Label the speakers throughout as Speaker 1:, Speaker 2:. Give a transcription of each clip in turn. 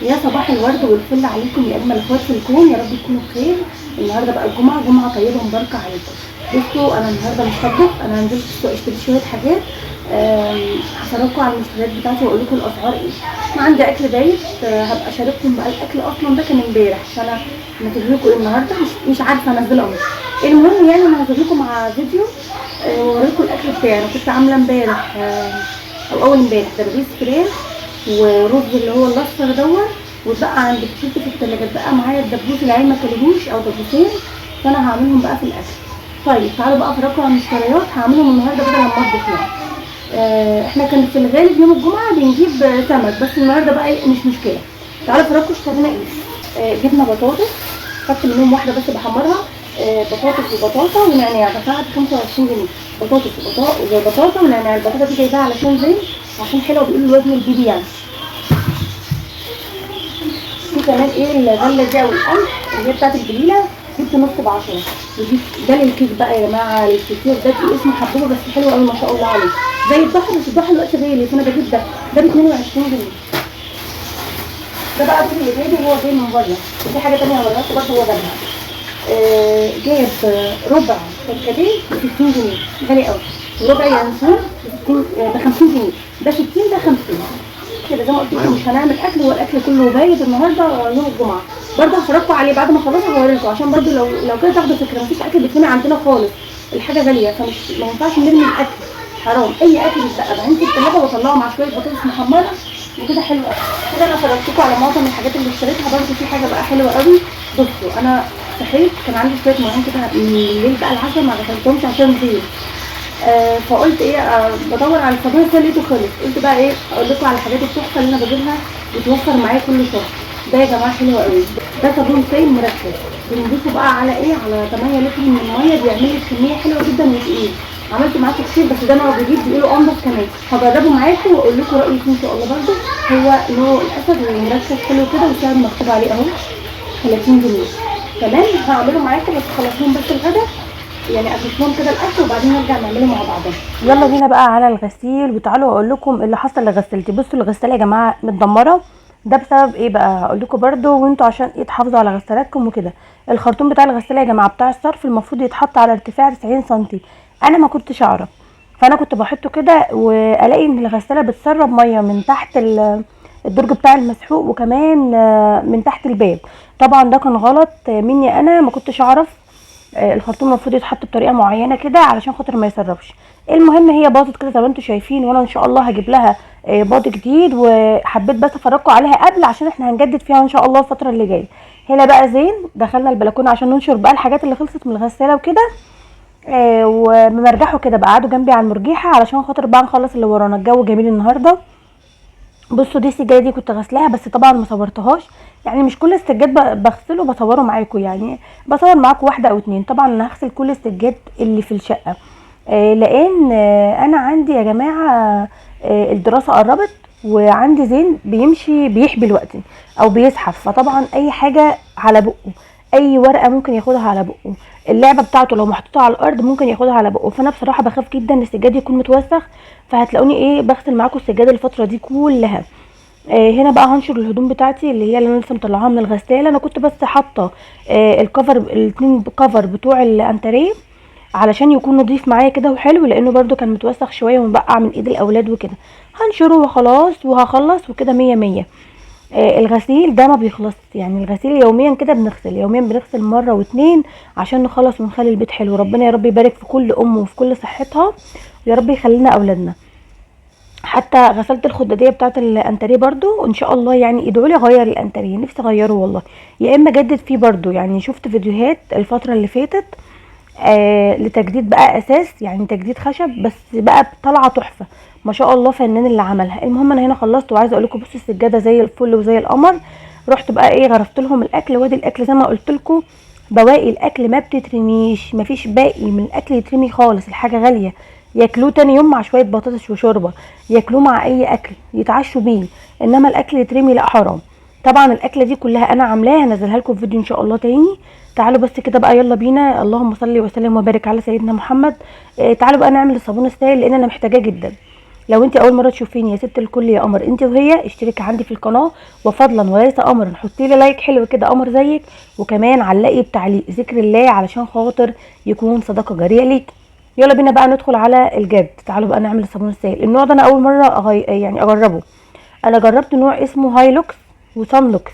Speaker 1: يا صباح الورد والفل عليكم يا اجمل اخوات في الكون، يا رب تكونوا بخير. النهارده بقى الجمعه، جمعه طيبه ومباركه عليكم. بصوا انا النهارده مش هطبخ، انا نزلت السوق اشتري شويه حاجات. هفرجكم على المشتريات بتاعتي واقول لكم الاسعار ايه. انا عندي اكل بايت، هبقى اشارككم بقى. الاكل اصلا ده كان امبارح، فانا نزل لكم النهارده مش عارفه انزله امتى. المهم يعني انا هنزل لكم مع فيديو واوريكم الاكل بتاعي. انا كنت عامله امبارح او اول امبارح دبابيس فراخ ورز اللي هو الاصفر دوت، واتبقى عندي كتير في التلاجة. اتبقى معايا الدبوس العين ما كلهوش او دبوسين، فانا هعملهم بقى في الاكل. طيب تعالوا بقى افرجكم على المشتريات. هعملهم النهارده بدل ما اطبخ يعني. احنا كان في الغالب يوم الجمعه بنجيب سمك، بس النهارده بقى مش مشكله. تعالوا افرجكم اشترينا ايه. جبنا بطاطس، خدت منهم واحده بس بحمرها. بطاطس وبطاطا ونعناع، دفعت 25 جنيه. بطاطس وبطاطا ونعناع. البطاطا دي جايباها علشان زين، عشان حلوه بيقولوا الوزن البيبي يعني. في كمان ايه الغله دي او القمح اللي هي بتاعت البليله، جبت نص ب10. ودي ده للكيك بقى يا جماعه، للفطير ده في اسمه حبوبه بس حلو قوي ما شاء الله عليه، زي الضحى بس الضحى دلوقتي غالي، فانا بجيب ده ب 22 جنيه. ده بقى اللي جايبه هو جاي من بره. ودي حاجه ثانيه هوريها لكم برضه هو جابها. جايب ربع كركديه ب 60 جنيه، غالي قوي. وربع ينسون ب 50 جنيه. ده 60 ده 50 كده. زي ما قلت لكم مش هنعمل اكل، هو الاكل كله بايت النهارده يوم الجمعه. برضه هفرجكم عليه بعد ما اخلص هوريكم، عشان برضه لو كده تاخدوا فكره. مفيش اكل بيترمي عندنا خالص، الحاجه غاليه، فمش ما ينفعش نرمي الاكل، حرام. اي اكل بيتبقى بعين في الثلاجه واطلعه مع شويه بطاطس محمره وكده حلو قوي. كده انا فرجتكم على معظم الحاجات اللي اشتريتها. برضه في حاجه بقى حلوه قوي. بصوا انا صحيت كان عندي شويه مواعين كده من الليل بقى العشاء ما غسلتهمش عشان زين. فقلت ايه، بدور على الصابون ده لقيته خلص. قلت بقى ايه اقول لكم على الحاجات التحفه اللي انا بجيبها بتوفر معايا كل شهر. ده يا جماعه حلو قوي. ده صابون سائل مركز، بنضيفه بقى على ايه، على 8 لتر من الميه، بيعمل لي كميه حلوه جدا وتقيل. عملت معاكم كتير بس ده نوع جديد بيقولوا انضف كمان. هجربه معاكم واقول لكم رايي فيه ان شاء الله. برده هو نوع الاسد ومركز حلو كده، وسعر مكتوب عليه اهو 30 جنيه. تمام هعمله معاكم بس خلصهم بس الغدا يعني، اضيفهم كده الاكل وبعدين نرجع نعمله مع بعضنا. يلا بينا بقى على الغسيل، وتعالوا اقول لكم اللي حصل لغسالتي. بصوا الغساله يا جماعه متدمره. ده بسبب ايه بقى هقول لكم برده، وانتوا عشان ايه تحافظوا على غسالاتكم وكده. الخرطوم بتاع الغساله يا جماعه بتاع الصرف المفروض يتحط على ارتفاع 90 سم. انا ما كنتش اعرف، فانا كنت بحطه كده والاقي ان الغساله بتسرب ميه من تحت الدرج بتاع المسحوق، وكمان من تحت الباب. طبعا ده كان غلط مني، انا ما كنتش اعرف. الخرطوم المفروض يتحط بطريقه معينه كده علشان خاطر ما يسربش. المهم هي باظت كده زي ما انتم شايفين، وانا ان شاء الله هجيب لها باض جديد. وحبيت بس افرجكم عليها قبل، عشان احنا هنجدد فيها ان شاء الله الفتره اللي جايه. هنا بقى زين دخلنا البلكونه عشان ننشر بقى الحاجات اللي خلصت من الغساله وكده. ومرجحوا كده بقى قعدوا جنبي على المرجيحه علشان خاطر بقى نخلص اللي ورانا. الجو جميل النهارده. بصوا دي السجاده دي كنت غسلاها بس طبعا ما صورتهاش، يعني مش كل السجاد بغسله بصوره معاكم، يعني بصور معاكم واحده او اتنين. طبعا انا هغسل كل السجاد اللي في الشقه. لان انا عندي يا جماعه الدراسه قربت، وعندي زين بيمشي بيحبي الوقت او بيزحف، فطبعا اي حاجه على بقه، اي ورقه ممكن ياخدها على بقه، اللعبه بتاعته لو محطوطه على الارض ممكن ياخدها على بقه. فانا بصراحه بخاف جدا ان السجاد يكون متوسخ، فهتلاقوني ايه بغسل معاكم السجاده الفتره دي كلها. هنا بقى هنشر الهدوم بتاعتي اللي هي اللي انا لسه مطلعاها من الغساله. انا كنت بس حاطه الكفر، الاتنين كفر بتوع الانتريه علشان يكون نضيف معايا كده وحلو، لانه برده كان متوسخ شويه ومبقع من ايد الاولاد وكده. هنشره وخلاص وهخلص وكده 100 100. الغسيل ده ما بيخلص، يعني الغسيل يوميا كده بنغسل، يوميا بنغسل مره واتنين عشان نخلص ونخلي البيت حلو. ربنا يا رب يبارك في كل ام وفي كل صحتها، ويا رب يخلينا اولادنا. حتى غسلت الخداديه بتاعه الانتريه برضو، وان شاء الله يعني ادعوا لي اغير الانتريه، نفسي اغيره والله، يا اما اجدد فيه برضو. يعني شفت فيديوهات الفتره اللي فاتت لتجديد بقى اساس، يعني تجديد خشب، بس بقى طالعه تحفه ما شاء الله، فنان اللي عملها. المهم انا هنا خلصت، وعايزه اقول لكم بصوا السجاده زي الفل وزي القمر. رحت بقى ايه غرفت لهم الاكل، وادي الاكل زي ما قلت لكم. بواقي الاكل ما بتترميش، مفيش باقي من الاكل يترمي خالص، الحاجه غاليه. ياكلوه تاني يوم مع شويه بطاطس وشوربه، ياكلوه مع اي اكل يتعشوا بيه، انما الاكل يترمي لا حرام. طبعا الاكله دي كلها انا عاملاها، هنزلها لكم في فيديو ان شاء الله تاني. تعالوا بس كده بقى يلا بينا، اللهم صل وسلم وبارك على سيدنا محمد. تعالوا بقى نعمل الصابون السائل لان انا محتاجاه جدا. لو انت اول مره تشوفيني يا ست الكل يا قمر انت وهي، اشتركي عندي في القناه، وفضلا وليس امرا حطي لي لايك حلو كده قمر زيك، وكمان علقي بتعليق ذكر الله علشان خاطر يكون صدقه جاريه ليك. يلا بينا بقى ندخل على الجد. تعالوا بقى نعمل الصابون السائل. النوع ده انا اول مره يعني اجربه. انا جربت نوع اسمه هايلوكس وسان لوكس،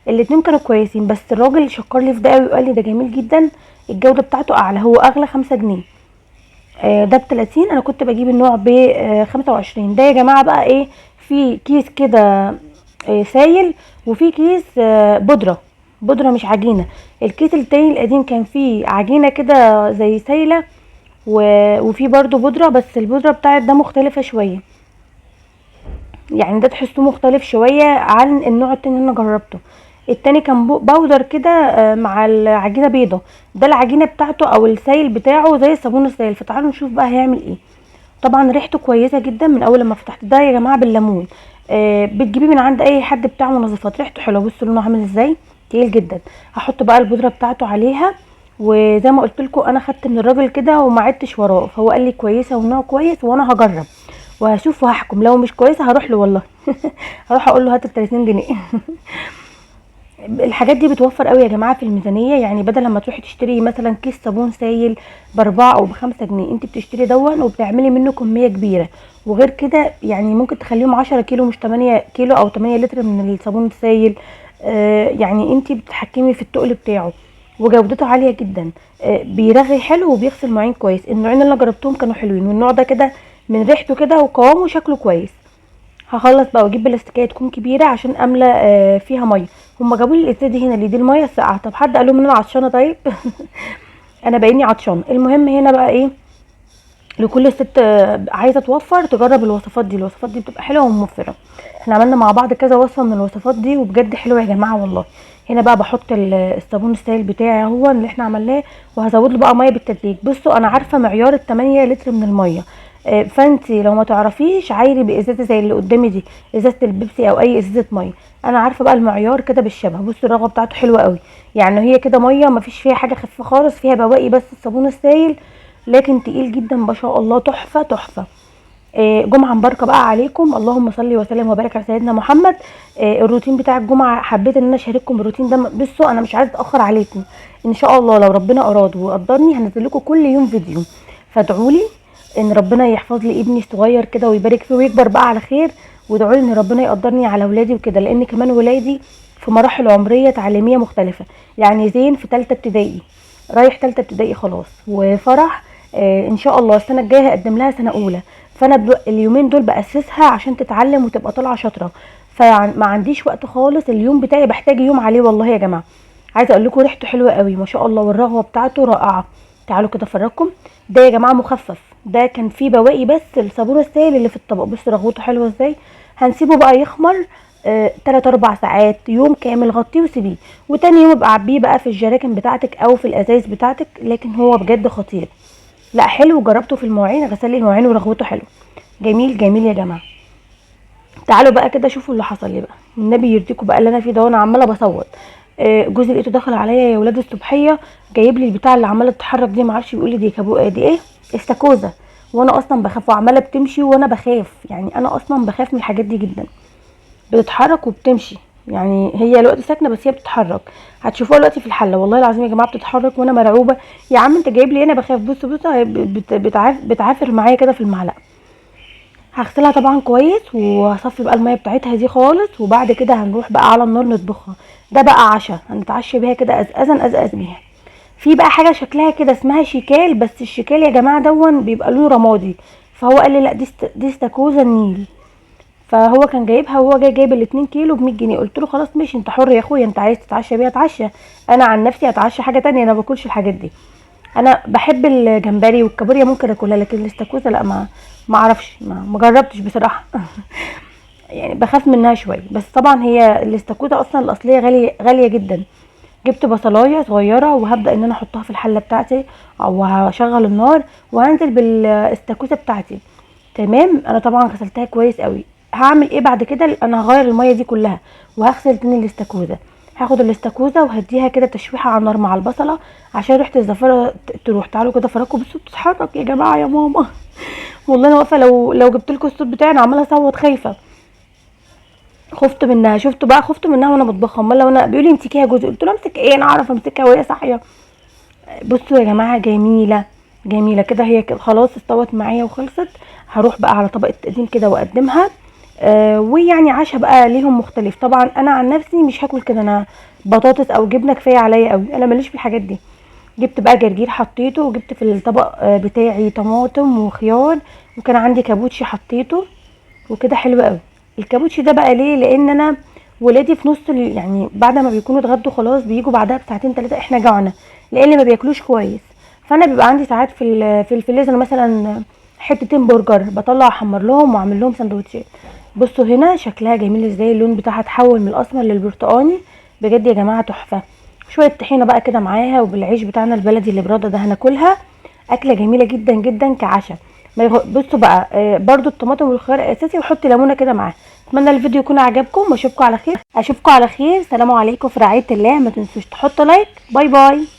Speaker 1: الاتنين كانوا كويسين، بس الراجل شكر لي في ده قوي وقال لي ده جميل جدا، الجوده بتاعته اعلى، هو اغلى 5 جنيه. ده ب30. انا كنت بجيب النوع ب25. ده يا جماعه بقى ايه، في كيس كده سايل، وفي كيس بودره مش عجينه. الكيس التاني القديم كان فيه عجينه كده زي سايله، وفي برضو بودره، بس البودره بتاعت ده مختلفه شويه، يعني ده تحسوه مختلف شويه عن النوع التاني اللي انا جربته. التاني كان باودر كده مع العجينه بيضه. ده العجينه بتاعته او السايل بتاعه زي الصابون السائل. فتعالوا نشوف بقى هيعمل ايه. طبعا ريحته كويسه جدا من اول ما فتحت. ده يا جماعه بالليمون. بتجيبيه من عند اي حد بتاع منظفات، ريحته حلوه. بصوا لونه عامل ازاي، تقيل جدا. هحط بقى البودره بتاعته عليها، وزي ما قلت لكم انا خدت من الراجل كده وما عدتش وراه، فهو قال لي كويسه والنوع كويس، وانا هجرب وهشوف وهحكم. لو مش كويسه هروح له والله هروح اقول له هات ال 30 جنيه الحاجات دي بتوفر قوي يا جماعه في الميزانيه. يعني بدل لما تروحي تشتري مثلا كيس صابون سايل ب4 او ب5 جنيه، انت بتشتري دون وبتعملي منه كميه كبيره. وغير كده يعني ممكن تخليهم 10 كيلو مش 8 كيلو او 8 لتر من الصابون السايل. يعني انت بتتحكمي في التقل بتاعه، وجودته عاليه جدا. بيرغي حلو وبيغسل مواعين كويس. النوعين اللي انا جربتهم كانوا حلوين، والنوع ده كده من ريحته كده وقوامه شكله كويس. هخلص بقى واجيب بلاستيكيه تكون كبيره عشان املى فيها ميه. هما جابوا لي الازازه دي هنا اللي دي الميه الساقعه. طب حد قال لهم ان انا عطشانه؟ طيب انا بايني عطشانه. المهم هنا بقى ايه، لكل ست عايزه توفر تجرب الوصفات دي. الوصفات دي بتبقى حلوه وموفره. احنا عملنا مع بعض كذا وصفه من الوصفات دي وبجد حلوه يا جماعه والله. هنا بقى بحط الصابون السائل بتاعي هو اللي احنا عملناه، وهزود له بقى ميه بالتدريج. بصوا انا عارفه معيار ال8 لتر من الميه. فانتي لو ما تعرفيش عايري بازازه زي اللي قدامي دي، ازازه البيبسي او اي ازازه ميه. انا عارفه بقى المعيار كده بالشبه. بصوا الرغوه بتاعته حلوه قوي، يعني هي كده ميه ما فيش فيها حاجه خفيفه خالص، فيها بواقي بس الصابون السائل، لكن تقيل جدا ما شاء الله، تحفه تحفه. جمعه مباركه بقى عليكم، اللهم صل وسلم وبارك على سيدنا محمد. الروتين بتاع الجمعه حبيت ان انا اشارككم بالروتين ده. بصوا انا مش عايزه اتاخر عليكم، ان شاء الله لو ربنا اراد وقدرني هنزل لكم كل يوم فيديو. فادعوا لي ان ربنا يحفظ لي ابني الصغير كده ويبارك فيه ويكبر بقى على خير، وادعوا لي ان ربنا يقدرني على ولادي وكده، لان كمان ولادي في مراحل عمريه تعليميه مختلفه. يعني زين في ثالثه ابتدائي، رايح ثالثه ابتدائي خلاص، وفرح ان شاء الله السنه الجايه هقدم لها سنه اولى. فانا اليومين دول باسسها عشان تتعلم وتبقى طالعه شاطره، فما عنديش وقت خالص. اليوم بتاعي بحتاج يوم عليه والله يا جماعه. عايزه اقول لكم ريحته حلوه قوي ما شاء الله، والرغوه بتاعته رائعه. تعالوا كده افرجكم. ده يا جماعه مخفف، ده كان فيه بواقي بس الصابون السائل اللي في الطبق. بصوا رغوته حلوه ازاي. هنسيبه بقى يخمر 3-4 ساعات، يوم كامل غطيه وسيبيه، وتاني يوم ابقى عبيه بقى في الجراكن بتاعتك او في الازايز بتاعتك. لكن هو بجد خطير، لا حلو. جربته في المواعين، غسل لي المواعين ورغوته حلو. جميل جميل يا جماعه. تعالوا بقى كده شوفوا اللي حصل لي بقى، النبي يرضيكم بقى اللي انا فيه ده وانا عماله بصوت. جوزي لقيته دخل عليا يا ولاد الصبحيه، جايب لي البتاع اللي عماله تتحرك دي، معرفش بيقول لي دي دي ايه، استاكوزا. وانا اصلا بخاف، وعماله بتمشي وانا بخاف، يعني انا اصلا بخاف من الحاجات دي جدا. بتتحرك وبتمشي، يعني هي الوقت ساكنه بس هي بتتحرك. هتشوفوها دلوقتي في الحله والله العظيم يا جماعه بتتحرك وانا مرعوبه. يا عم انت جايب لي انا بخاف. بص بص بتعافر معايا كده في المعلقه. هغسلها طبعا كويس وهصفي بقى الميه بتاعتها دي خالص، وبعد كده هنروح بقى على النار نطبخها. ده بقى عشاء هنتعشى بيها كده، ازازه بيها. في بقى حاجه شكلها كده اسمها شيكال، بس الشيكال يا جماعه دون بيبقى لونه رمادي. فهو قال لي لا دي استاكوزا النيل. فهو كان جايبها وهو جايب ال2 كيلو ب100 جنيه. قلت له خلاص ماشي انت حر يا اخويا، انت عايز تتعشى بيها اتعشى، انا عن نفسي اتعشى حاجه تانية، انا باكلش الحاجات دي. انا بحب الجمبري والكابوريا ممكن اكلها، لكن الاستاكوزا لا، ما اعرفش، ما جربتش بصراحه يعني بخاف منها شويه. بس طبعا هي الاستاكوزا اصلا الاصليه غاليه جدا. جبت بصلايه صغيره وهبدا ان انا احطها في الحله بتاعتي، او هشغل النار وهنزل بالاستاكوزا بتاعتي. تمام. انا طبعا غسلتها كويس قوي. هعمل ايه بعد كده؟ انا هغير الميه دي كلها وهغسل تاني الاستاكوزا. هاخد الاستاكوزا وهديها كده تشويحه على النار مع البصله عشان ريحه الزفاره تروح. تعالوا كده افرجكم. بصوا بتتحرك يا جماعه يا ماما والله انا واقفه، لو جبت لكم الصوت بتاعي انا عماله اصوت خايفه، خفت منها. شفتوا بقى، خفت منها وانا بطبخها. امال لو انا بيقول لي امسكيها يا جوزي، قلت له امسك ايه، انا اعرف امسكها وهي صاحيه. بصوا يا جماعه، جميله جميله كده، هي كده خلاص استوت معايا وخلصت. هروح بقى على طبق التقديم كده واقدمها. ويعني عشا بقى ليهم مختلف. طبعا انا عن نفسي مش هاكل كده، انا بطاطس او جبنه كفايه عليا قوي، انا ماليش في الحاجات دي. جبت بقى جرجير حطيته، وجبت في الطبق بتاعي طماطم وخيار، وكان عندي كابوتشي حطيته، وكده حلو قوي. الكابوتشي ده بقى ليه؟ لان انا ولادي في نص يعني بعد ما بيكونوا اتغدوا خلاص بيجوا بعدها بساعتين 3 احنا جوعنا، لان ما بياكلوش كويس. فانا بيبقى عندي ساعات في الفريزر مثلا حتتين برجر، بطلع احمر لهم واعمل لهم سندوتشات. بصوا هنا شكلها جميل ازاي، اللون بتاعها اتحول من الاسمر للبرتقاني، بجد يا جماعه تحفه. شويه طحينه بقى كده معاها، وبالعيش بتاعنا البلدي اللي براده ده هناكلها. اكله جميله جدا جدا كعشاء. بصوا بقى برضو الطماطم والخيار اساسي، وحط ليمونه كده معاه. اتمنى الفيديو يكون عجبكم، واشوفكم على خير. سلام عليكم في رعايه الله. ما تنسوش تحطوا لايك. باي باي.